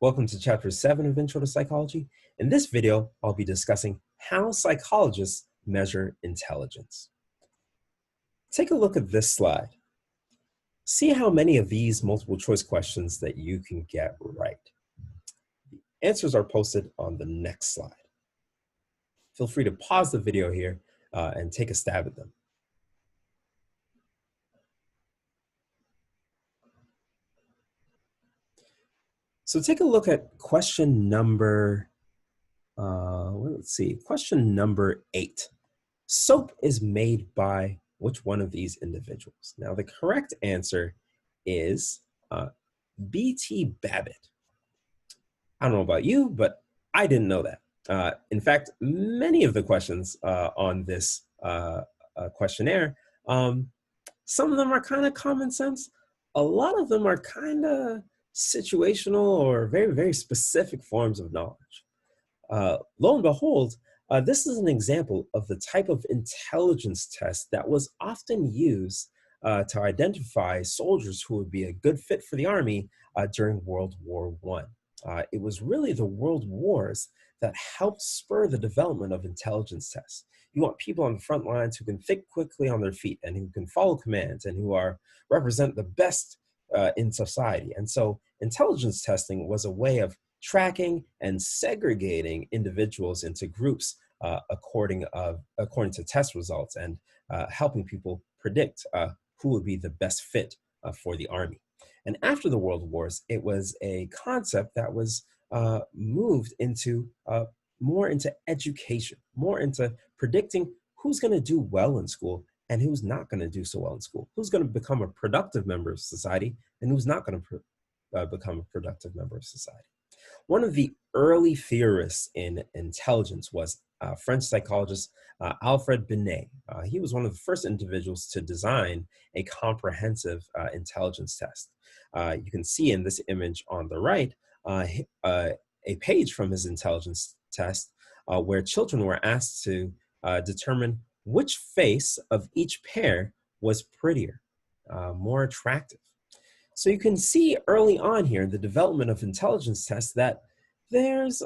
Welcome to Chapter 7 of Intro to Psychology. In this video, I'll be discussing how psychologists measure intelligence. Take a look at this slide. See how many of these multiple choice questions that you can get right. Answers are posted on the next slide. Feel free to pause the video here and take a stab at them. So take a look at question number, question number 8. Soap is made by which one of these individuals? Now, the correct answer is B.T. Babbitt. I don't know about you, but I didn't know that. In fact, many of the questions on this questionnaire, some of them are kind of common sense. A lot of them are kind of situational or very, very specific forms of knowledge. Lo and behold, this is an example of the type of intelligence test that was often used to identify soldiers who would be a good fit for the Army during World War I. It was really the World Wars that helped spur the development of intelligence tests. You want people on the front lines who can think quickly on their feet and who can follow commands and who represent the best in society. And so intelligence testing was a way of tracking and segregating individuals into groups according to test results and helping people predict who would be the best fit for the Army. And after the World Wars, it was a concept that was moved into more into education, more into predicting who's going to do well in school and who's not going to do so well in school, who's going to become a productive member of society and who's not going to become a productive member of society. One of the early theorists in intelligence was French psychologist Alfred Binet. He was one of the first individuals to design a comprehensive intelligence test. You can see in this image on the right a page from his intelligence test where children were asked to determine which face of each pair was prettier, more attractive. So you can see early on here in the development of intelligence tests that there's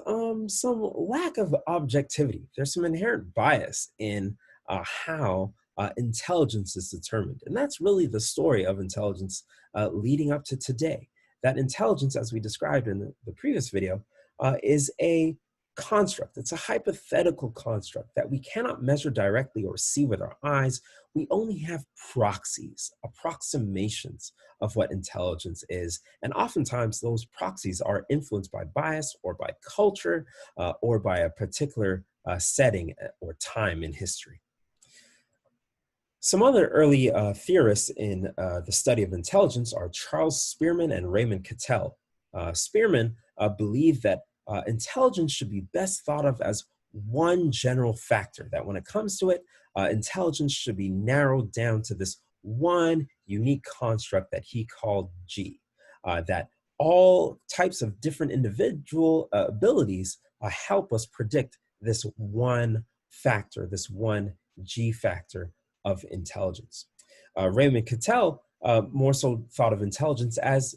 some lack of objectivity. There's some inherent bias in how intelligence is determined. And that's really the story of intelligence leading up to today. That intelligence, as we described in the previous video, is a construct. It's a hypothetical construct that we cannot measure directly or see with our eyes. We only have proxies, approximations of what intelligence is. And oftentimes those proxies are influenced by bias or by culture or by a particular setting or time in history. Some other early theorists in the study of intelligence are Charles Spearman and Raymond Cattell. Spearman believed that intelligence should be best thought of as one general factor, that when it comes to it, intelligence should be narrowed down to this one unique construct that he called G, that all types of different individual abilities help us predict this one factor, this one G factor of intelligence. Raymond Cattell more so thought of intelligence as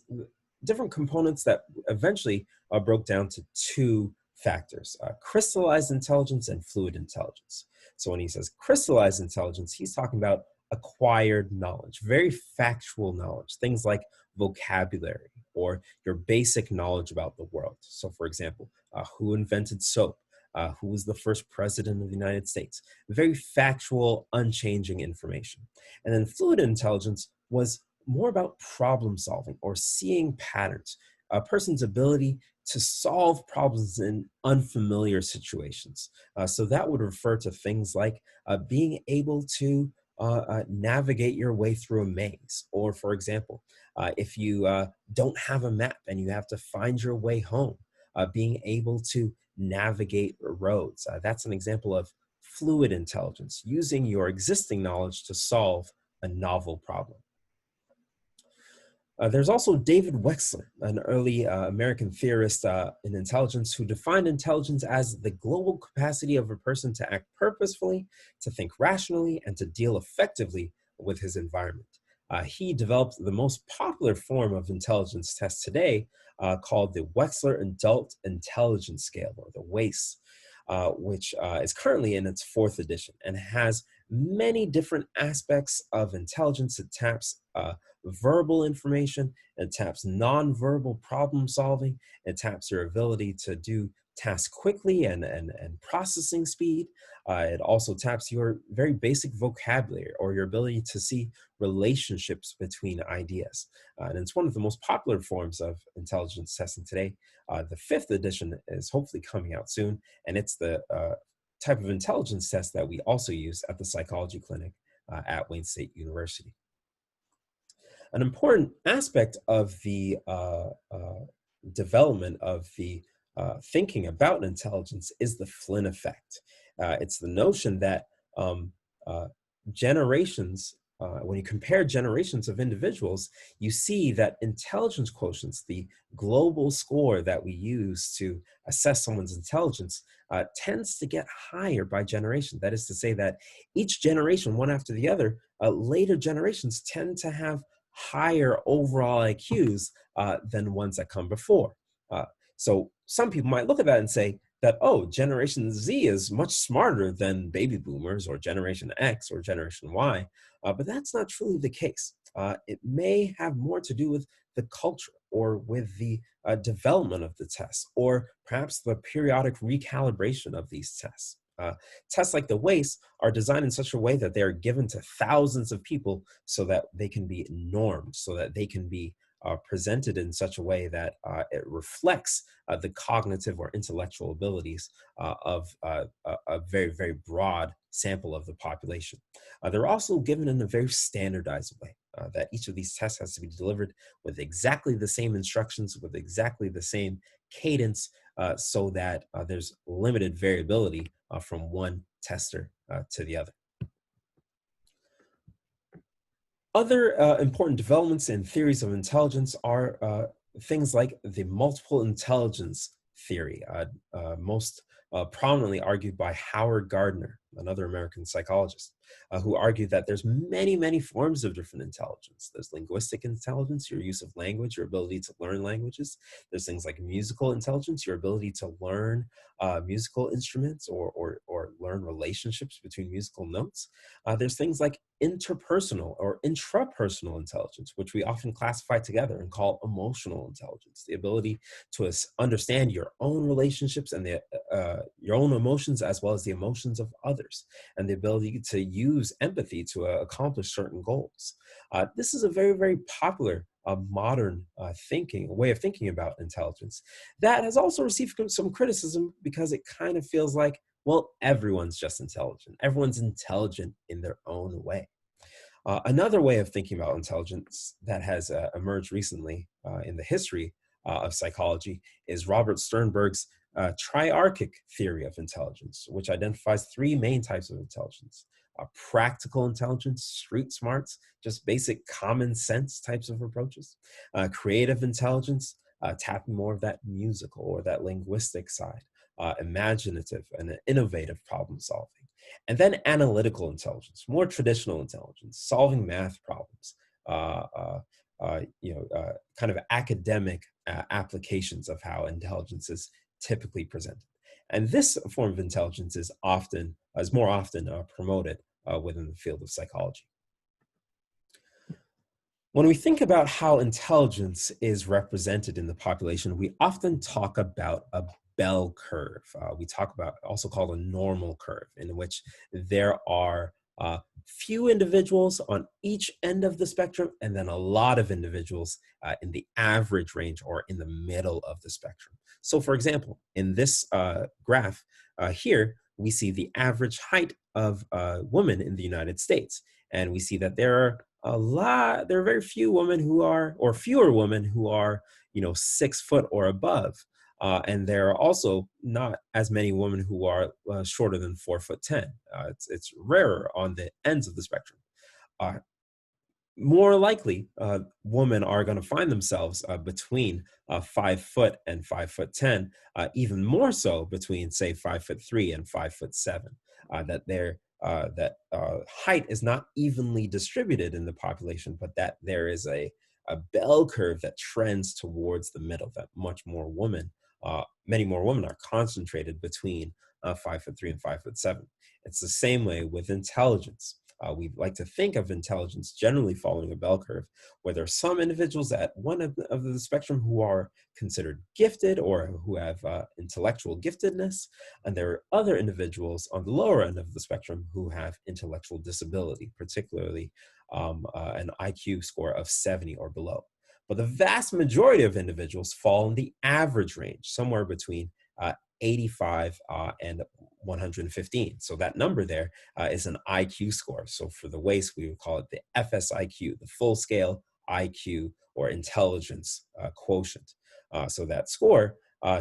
different components that eventually broke down to two factors, crystallized intelligence and fluid intelligence. So when he says crystallized intelligence, he's talking about acquired knowledge, very factual knowledge, things like vocabulary or your basic knowledge about the world. So for example, who invented soap? Who was the first president of the United States? Very factual, unchanging information. And then fluid intelligence was more about problem solving or seeing patterns, a person's ability to solve problems in unfamiliar situations. So that would refer to things like being able to navigate your way through a maze. Or for example, if you don't have a map and you have to find your way home, being able to navigate roads. That's an example of fluid intelligence, using your existing knowledge to solve a novel problem. There's also David Wexler, an early American theorist in intelligence who defined intelligence as the global capacity of a person to act purposefully, to think rationally, and to deal effectively with his environment. He developed the most popular form of intelligence test today, called the Wechsler Adult Intelligence Scale, or the WAIS, which is currently in its fourth edition and has many different aspects of intelligence. It taps verbal information, it taps nonverbal problem solving, it taps your ability to do tasks quickly and processing speed. It also taps your very basic vocabulary or your ability to see relationships between ideas. And it's one of the most popular forms of intelligence testing today. The fifth edition is hopefully coming out soon, and it's the type of intelligence test that we also use at the psychology clinic at Wayne State University. An important aspect of the development of the thinking about intelligence is the Flynn effect. It's the notion that uh, generations, when you compare generations of individuals, you see that intelligence quotients, the global score that we use to assess someone's intelligence, tends to get higher by generation. That is to say that each generation, one after the other, later generations tend to have higher overall IQs than ones that come before. So some people might look at that and say that, oh, Generation Z is much smarter than baby boomers or Generation X or Generation Y, but that's not truly the case. It may have more to do with the culture or with the development of the tests, or perhaps the periodic recalibration of these tests. Tests like the WAIS are designed in such a way that they are given to thousands of people so that they can be normed, so that they can be presented in such a way that it reflects the cognitive or intellectual abilities of a very, very broad sample of the population. They're also given in a very standardized way, that each of these tests has to be delivered with exactly the same instructions, with exactly the same cadence, so that there's limited variability from one tester to the other. Other important developments in theories of intelligence are things like the multiple intelligence theory, most prominently argued by Howard Gardner, another American psychologist, who argued that there's many, many forms of different intelligence. There's linguistic intelligence, your use of language, your ability to learn languages. There's things like musical intelligence, your ability to learn musical instruments or learn relationships between musical notes. There's things like interpersonal or intrapersonal intelligence, which we often classify together and call emotional intelligence, the ability to understand your own relationships and your own emotions as well as the emotions of others, and the ability to use empathy to accomplish certain goals. This is a very, very popular modern way of thinking about intelligence that has also received some criticism because it kind of feels like, well, everyone's just intelligent. Everyone's intelligent in their own way. Another way of thinking about intelligence that has emerged recently in the history of psychology is Robert Sternberg's triarchic theory of intelligence, which identifies three main types of intelligence. Practical intelligence, street smarts, just basic common sense types of approaches. Creative intelligence, tapping more of that musical or that linguistic side. Imaginative and innovative problem solving. And then analytical intelligence, more traditional intelligence, solving math problems, kind of academic applications of how intelligence is typically presented. And this form of intelligence is more often promoted within the field of psychology. When we think about how intelligence is represented in the population, we often talk about a bell curve. We talk about, also called a normal curve, in which there are few individuals on each end of the spectrum, and then a lot of individuals in the average range or in the middle of the spectrum. So for example, in this graph here, we see the average height of women in the United States. And we see that there are very few women who are, or fewer women who are, 6 foot or above. And there are also not as many women who are shorter than 4'10". It's rarer on the ends of the spectrum. More likely, women are going to find themselves between 5 foot and 5'10", even more so between, say, 5'3" and 5'7". That height is not evenly distributed in the population, but that there is a bell curve that trends towards the middle, that many more women are concentrated between 5'3" and 5'7". It's the same way with intelligence. We like to think of intelligence generally following a bell curve, where there are some individuals at one of the spectrum who are considered gifted or who have intellectual giftedness, and there are other individuals on the lower end of the spectrum who have intellectual disability, particularly an IQ score of 70 or below. But the vast majority of individuals fall in the average range, somewhere between 85 and 115. So that number there is an IQ score. So for the WAIS, we would call it the FSIQ, the full scale IQ or intelligence quotient. So that score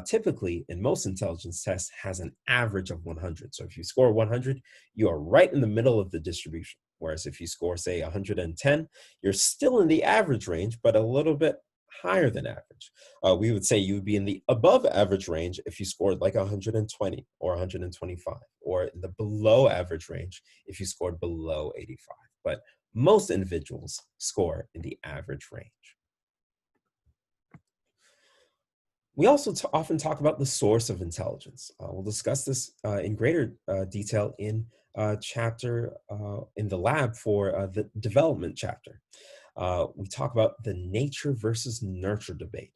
typically in most intelligence tests has an average of 100. So if you score 100, you are right in the middle of the distribution. Whereas if you score, say, 110, you're still in the average range, but a little bit higher than average. We would say you would be in the above average range if you scored like 120 or 125, or in the below average range if you scored below 85. But most individuals score in the average range. We also often talk about the source of intelligence. We'll discuss this in greater detail in chapter in the lab for the development chapter. We talk about the nature versus nurture debate.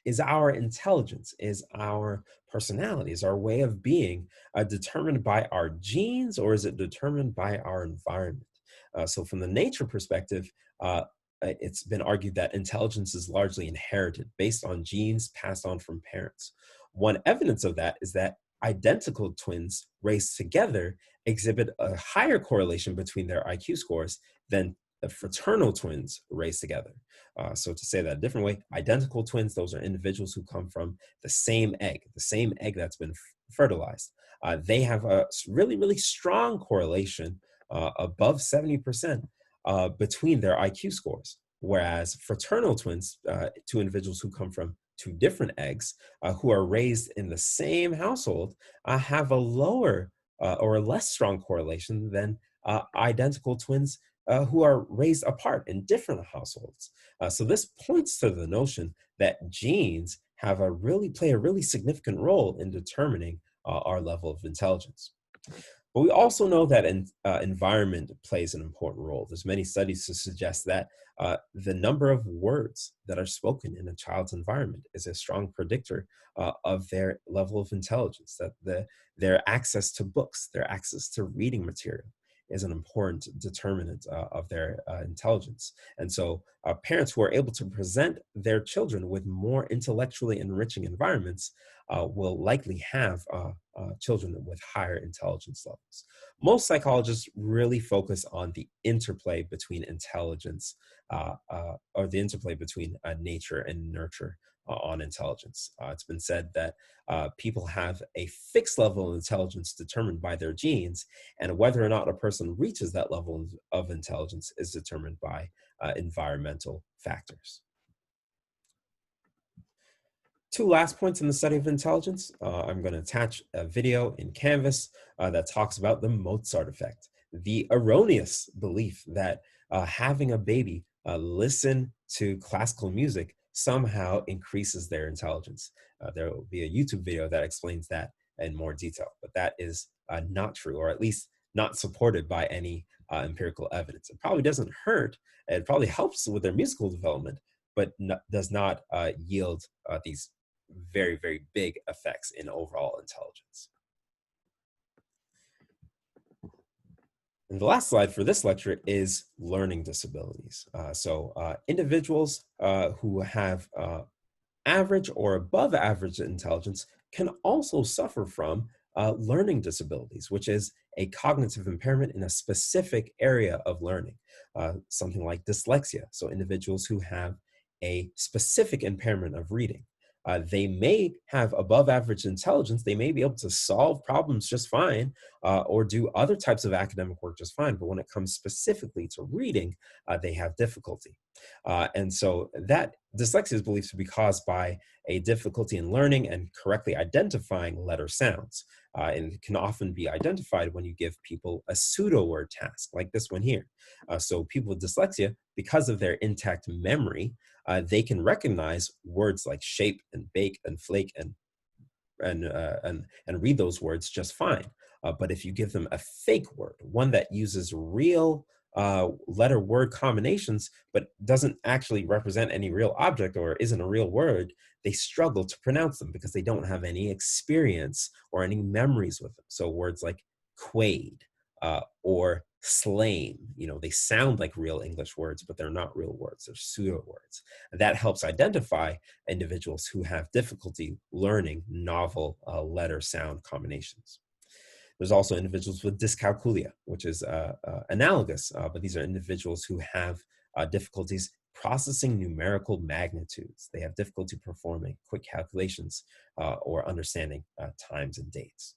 Is our intelligence, is our personality, is our way of being determined by our genes, or is it determined by our environment? So from the nature perspective, it's been argued that intelligence is largely inherited based on genes passed on from parents. One evidence of that is that identical twins raised together exhibit a higher correlation between their IQ scores than the fraternal twins raised together. So to say that a different way, identical twins, those are individuals who come from the same egg that's been fertilized. They have a really, really strong correlation, above 70%, between their IQ scores. Whereas fraternal twins, two individuals who come from two different eggs, who are raised in the same household, have a lower or a less strong correlation than identical twins who are raised apart in different households. So this points to the notion that genes play a really significant role in determining our level of intelligence. But we also know that environment plays an important role. There's many studies to suggest that the number of words that are spoken in a child's environment is a strong predictor of their level of intelligence, that their access to books, their access to reading material is an important determinant of their intelligence. And so parents who are able to present their children with more intellectually enriching environments will likely have children with higher intelligence levels. Most psychologists really focus on the interplay between intelligence or the interplay between nature and nurture on intelligence. It's been said that people have a fixed level of intelligence determined by their genes, and whether or not a person reaches that level of intelligence is determined by environmental factors. Two last points in the study of intelligence. I'm going to attach a video in Canvas that talks about the Mozart effect, the erroneous belief that having a baby listen to classical music somehow increases their intelligence. There will be a YouTube video that explains that in more detail, but that is not true, or at least not supported by any empirical evidence. It probably doesn't hurt. It probably helps with their musical development, but does not yield these very, very big effects in overall intelligence. And the last slide for this lecture is learning disabilities. Individuals who have average or above average intelligence can also suffer from learning disabilities, which is a cognitive impairment in a specific area of learning, something like dyslexia. So individuals who have a specific impairment of reading. They may have above average intelligence. They may be able to solve problems just fine or do other types of academic work just fine. But when it comes specifically to reading, they have difficulty. And so that Dyslexia is believed to be caused by a difficulty in learning and correctly identifying letter sounds. And it can often be identified when you give people a pseudo word task, like this one here. So, people with dyslexia, because of their intact memory, they can recognize words like shape and bake and flake and read those words just fine. But if you give them a fake word, one that uses real letter word combinations, but doesn't actually represent any real object or isn't a real word, they struggle to pronounce them because they don't have any experience or any memories with them. So words like quaid or slain, they sound like real English words, but they're not real words. They're pseudo words. And that helps identify individuals who have difficulty learning novel letter sound combinations. There's also individuals with dyscalculia, which is analogous, but these are individuals who have difficulties processing numerical magnitudes. They have difficulty performing quick calculations or understanding times and dates.